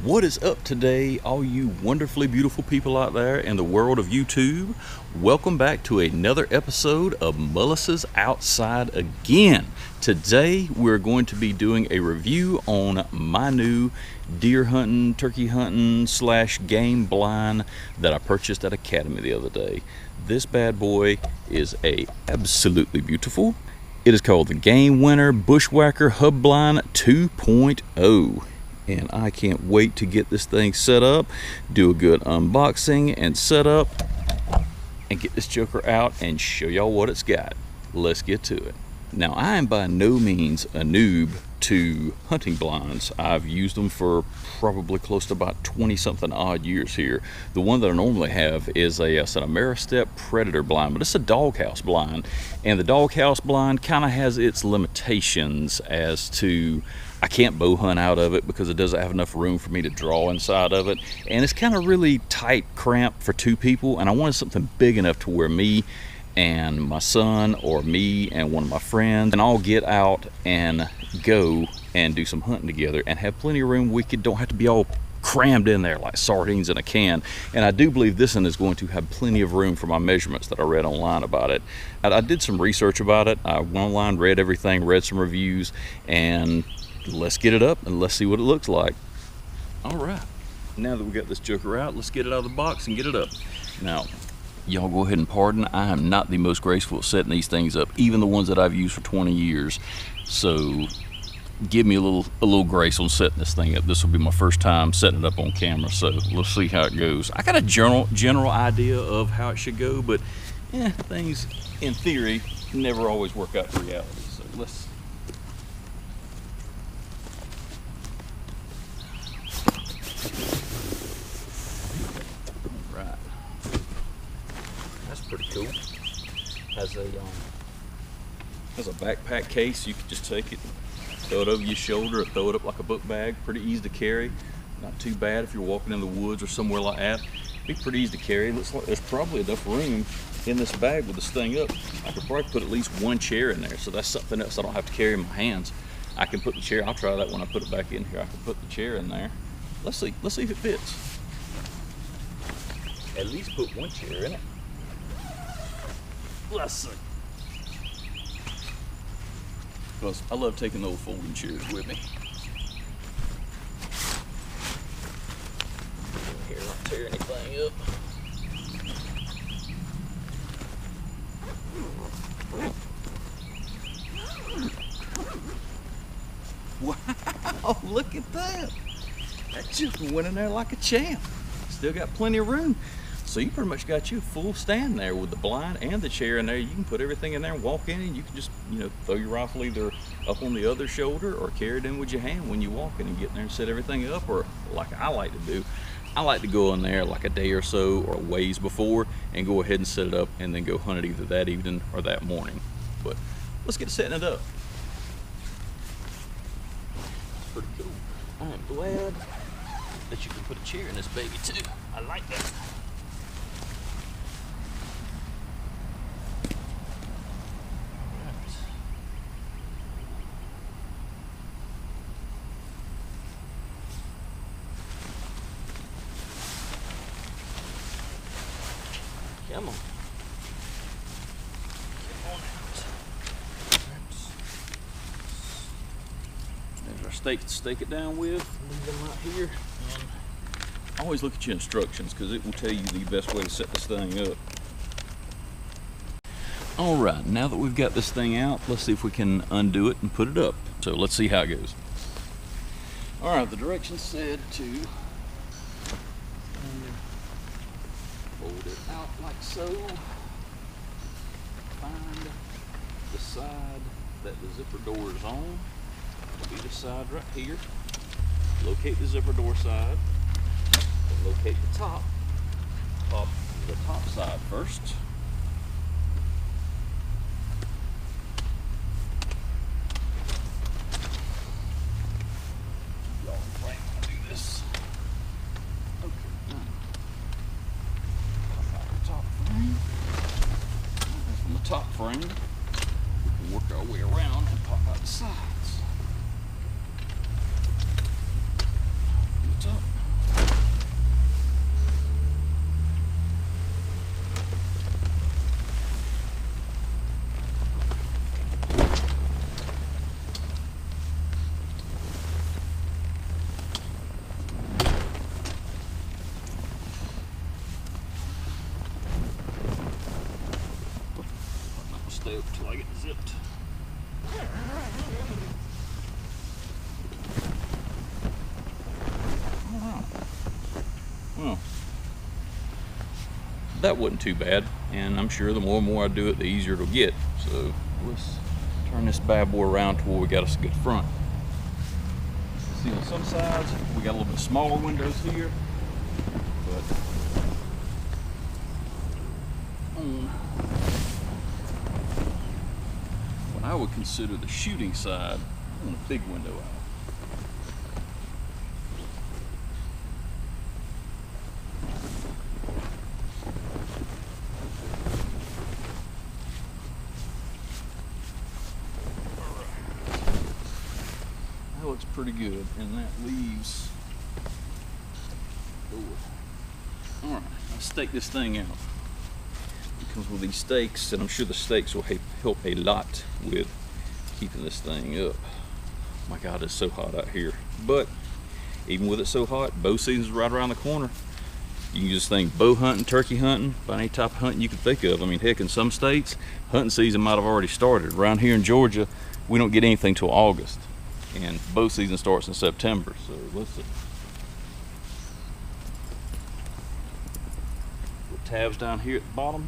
What is up today, all you wonderfully beautiful people out there in the world of YouTube? Welcome back to another episode of Mullis's Outside again. Today we're going to be doing a review on my new deer hunting, turkey hunting / game blind that I purchased at Academy the other day. This bad boy is absolutely beautiful. It is called the Game Winner Bushwacker Hub Blind 2.0. And I can't wait to get this thing set up, do a good unboxing and setup, and get this joker out and show y'all what it's got. Let's get to it. Now, I am by no means a noob to hunting blinds. I've used them for probably close to about 20 something odd years here. The one that I normally have is an Ameristep Predator blind, but it's a doghouse blind, and the doghouse blind kind of has its limitations as to I can't bow hunt out of it because it doesn't have enough room for me to draw inside of it, and it's kind of really tight, cramped for two people, and I wanted something big enough to where me and my son or me and one of my friends and all get out and go and do some hunting together and have plenty of room. We don't have to be all crammed in there like sardines in a can. And I do believe this one is going to have plenty of room for my measurements that I read online about it. I did some research about it. I went online, read everything, read some reviews, and let's get it up and let's see what it looks like. All right, now that we got this joker out, let's get it out of the box and get it up. Now, y'all go ahead and pardon, I am not the most graceful at setting these things up, even the ones that I've used for 20 years. So give me a little grace on setting this thing up. This will be my first time setting it up on camera, so let's see how it goes. I got a general idea of how it should go, but things in theory never always work out in reality. So let's pretty cool. Has a backpack case. You can just take it, throw it over your shoulder, or throw it up like a book bag. Pretty easy to carry. Not too bad if you're walking in the woods or somewhere like that. Be pretty easy to carry. Looks like there's probably enough room in this bag with this thing up. I could probably put at least one chair in there, so that's something else I don't have to carry in my hands. I can put the chair. I'll try that when I put it back in here. I can put the chair in there. Let's see if it fits. At least put one chair in it. Let's see. Because I love taking those folding chairs with me. Here, not tear anything up. Wow, look at that. That just went in there like a champ. Still got plenty of room. So you pretty much got you a full stand there with the blind and the chair in there. You can put everything in there and walk in, and you can just, throw your rifle either up on the other shoulder or carry it in with your hand when you walk in and get in there and set everything up. Or like I like to do, I like to go in there like a day or so or a ways before and go ahead and set it up and then go hunt it either that evening or that morning. But let's get setting it up. That's pretty cool. I am glad that you can put a chair in this baby too. I like that. Come on. Come on out. There's our stake to stake it down with. Leave them right here. And always look at your instructions because it will tell you the best way to set this thing up. All right, now that we've got this thing out, let's see if we can undo it and put it up. So let's see how it goes. All right, the directions said to fold it out like so. Find the side that the zipper door is on. It'll be the side right here. Locate the zipper door side. And locate the top side first. Y'all plan to do this. From the top frame, we can work our way around and pop out the sides. From the top. window till I get zipped. Alright. Well, that wasn't too bad, and I'm sure the more and more I do it, the easier it'll get. So let's turn this bad boy around to where we got us a good front. See, on some sides we got a little bit smaller windows here, but on what I would consider the shooting side, I want a big window out. That looks pretty good, and that leaves door. All right, let's stake this thing out. Because with these stakes, and I'm sure the stakes will help a lot with keeping this thing up. Oh my God, it's so hot out here. But even with it so hot, bow season's right around the corner. You can just think bow hunting, turkey hunting, about any type of hunting you can think of. I mean, heck, in some states, hunting season might have already started. Around here in Georgia, we don't get anything till August. And bow season starts in September, so let's see. Put tabs down here at the bottom.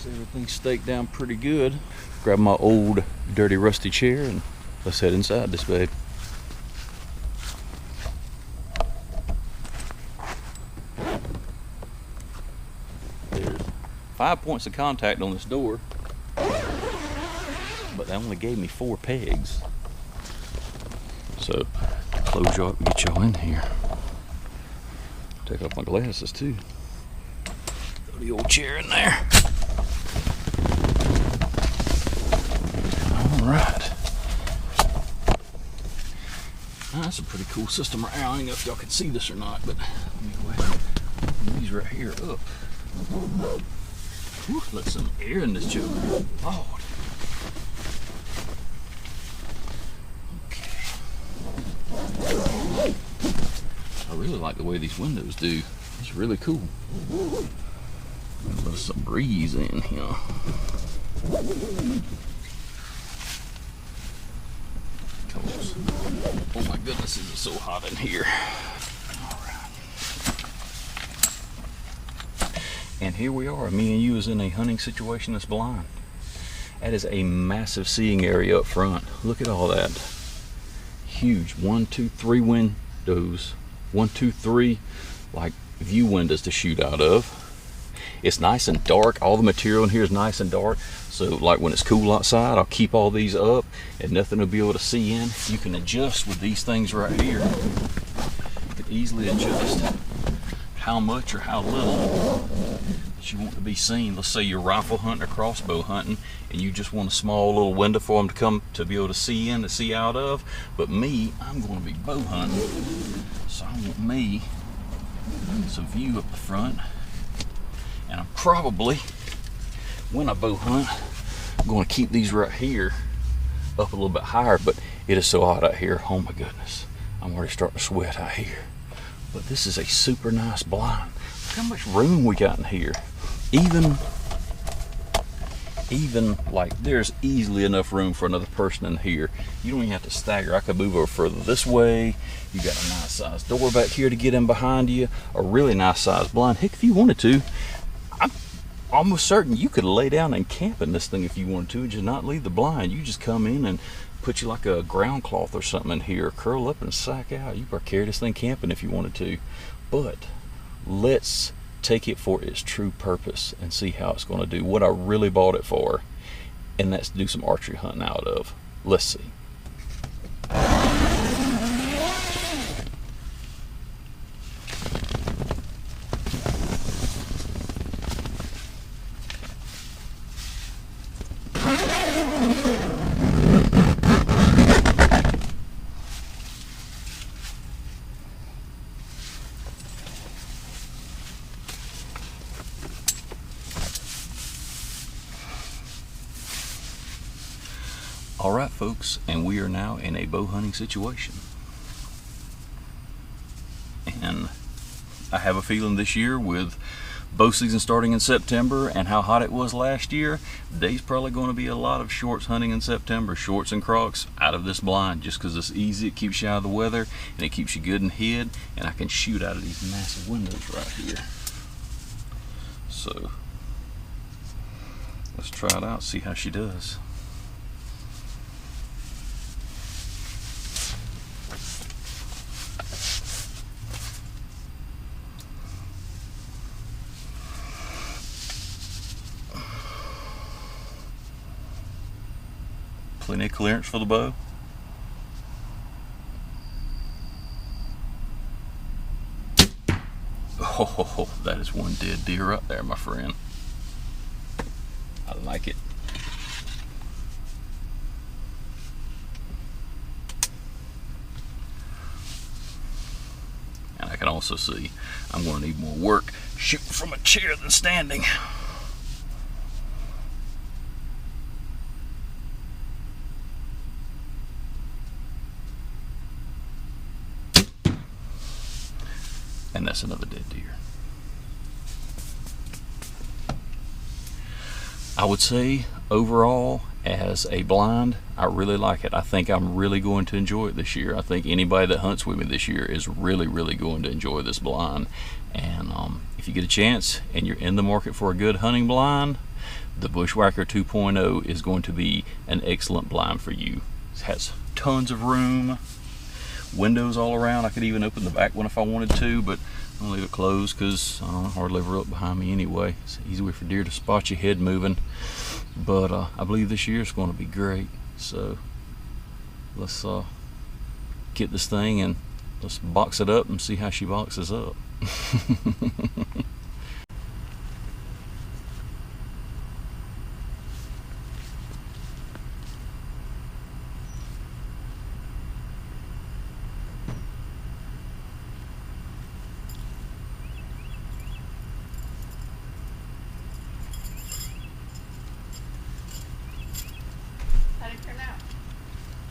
Everything's staked down pretty good. Grab my old dirty rusty chair and let's head inside this babe. There's 5 points of contact on this door, but they only gave me 4 pegs. So close y'all up and get y'all in here. Take off my glasses too. Throw the old chair in there. Right. That's a pretty cool system right now. I don't know if y'all can see this or not, but let me go ahead and move these right here up. Whew, let some air in this joker. Lord. Okay. I really like the way these windows do. It's really cool. Let some breeze in here. Oh my goodness, is it so hot in here. All right. And here we are, me and you is in a hunting situation that's blind. That is a massive seeing area up front. Look at all that. Huge, 1, 2, 3 windows. 1, 2, 3 like view windows to shoot out of. It's nice and dark. All the material in here is nice and dark. So like when it's cool outside, I'll keep all these up and nothing will be able to see in. You can adjust with these things right here. You can easily adjust how much or how little that you want to be seen. Let's say you're rifle hunting or crossbow hunting and you just want a small little window for them to come to be able to see in, to see out of. But me, I'm going to be bow hunting. So I want me some view up the front. And I'm probably, when I bow hunt, I'm going to keep these right here up a little bit higher, but it is so hot out here. Oh my goodness, I'm already starting to sweat out here. But this is a super nice blind. Look how much room we got in here. Even like there's easily enough room for another person in here. You don't even have to stagger. I could move over further this way. You got a nice sized door back here to get in behind you. A really nice sized blind. Heck, if you wanted to, I'm almost certain you could lay down and camp in this thing if you wanted to, and just not leave the blind. You just come in and put you like a ground cloth or something in here, curl up and sack out. You could carry this thing camping if you wanted to. But let's take it for its true purpose and see how it's going to do what I really bought it for, and that's to do some archery hunting out of. Let's see. Alright folks, and we are now in a bow hunting situation. And I have a feeling this year, with bow season starting in September and how hot it was last year, there's probably going to be a lot of shorts hunting in September, shorts and crocs out of this blind, just because it's easy, it keeps you out of the weather, and it keeps you good and hid, and I can shoot out of these massive windows right here. So let's try it out, see how she does. Plenty of clearance for the bow. Oh, that is one dead deer right there, my friend. I like it. And I can also see I'm going to need more work shooting from a chair than standing. And that's another dead deer. I would say overall, as a blind, I really like it. I think I'm really going to enjoy it this year. I think anybody that hunts with me this year is really going to enjoy this blind. And if you get a chance and you're in the market for a good hunting blind, the Bushwacker 2.0 is going to be an excellent blind for you. It has tons of room, windows all around. I could even open the back one if I wanted to, but I'll leave it closed because I don't hardly ever look behind me anyway. It's an easy way for deer to spot your head moving. But I believe this year is going to be great. So let's get this thing and let's box it up and see how she boxes up.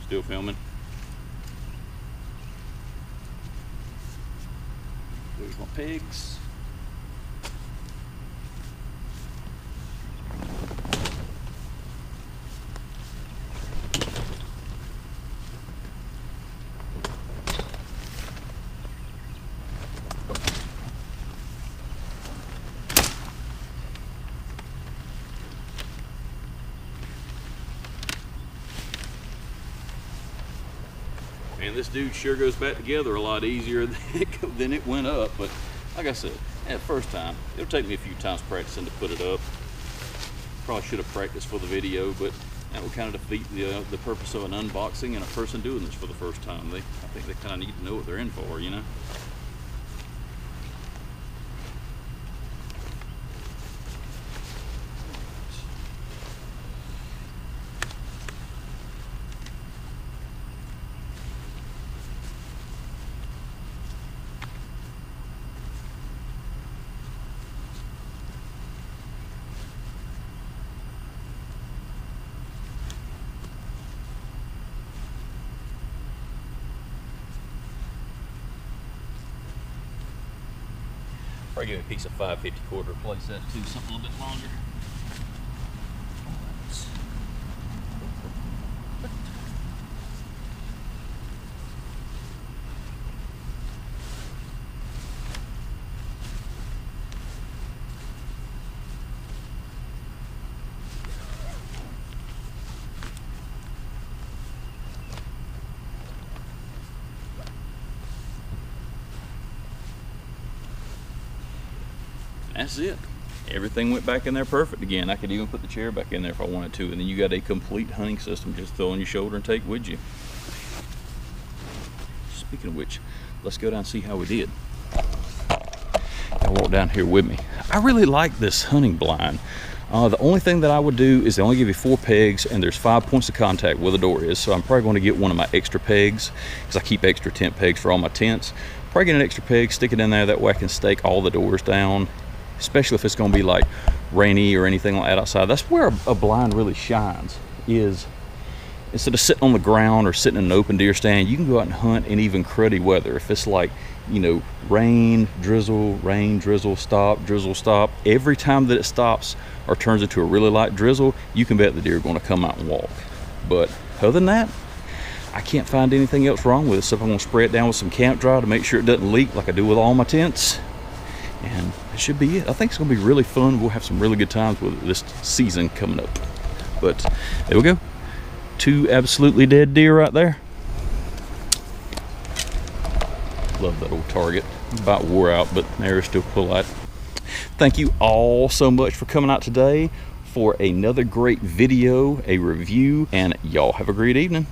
Still filming. There's my pigs. And this dude sure goes back together a lot easier than it went up. But like I said, at first time, it'll take me a few times practicing to put it up. Probably should have practiced for the video, but that would kind of defeat the purpose of an unboxing and a person doing this for the first time. I think they kind of need to know what they're in for, you know? Probably give me a piece of 550 cord to replace that too, something a little bit longer. That's it. Everything went back in there perfect again. I could even put the chair back in there if I wanted to, and then you got a complete hunting system just throw on your shoulder and take with you. Speaking of which, let's go down and see how we did. I'll walk down here with me. I really like this hunting blind. The only thing that I would do is they only give you 4 pegs, and there's 5 points of contact where the door is, so I'm probably going to get one of my extra pegs because I keep extra tent pegs for all my tents. Probably get an extra peg, stick it in there, that way I can stake all the doors down, especially if it's going to be like rainy or anything like that outside. That's where a blind really shines, is instead of sitting on the ground or sitting in an open deer stand, you can go out and hunt in even cruddy weather. If it's like, you know, rain, drizzle, stop, drizzle, stop, every time that it stops or turns into a really light drizzle, you can bet the deer are going to come out and walk. But other than that, I can't find anything else wrong with it, so I'm going to spray it down with some camp dry to make sure it doesn't leak like I do with all my tents. And that should be it. I think it's going to be really fun. We'll have some really good times with this season coming up. But there we go. 2 absolutely dead deer right there. Love that old target. About wore out, but arrows still pull out. Thank you all so much for coming out today for another great video, a review, and y'all have a great evening.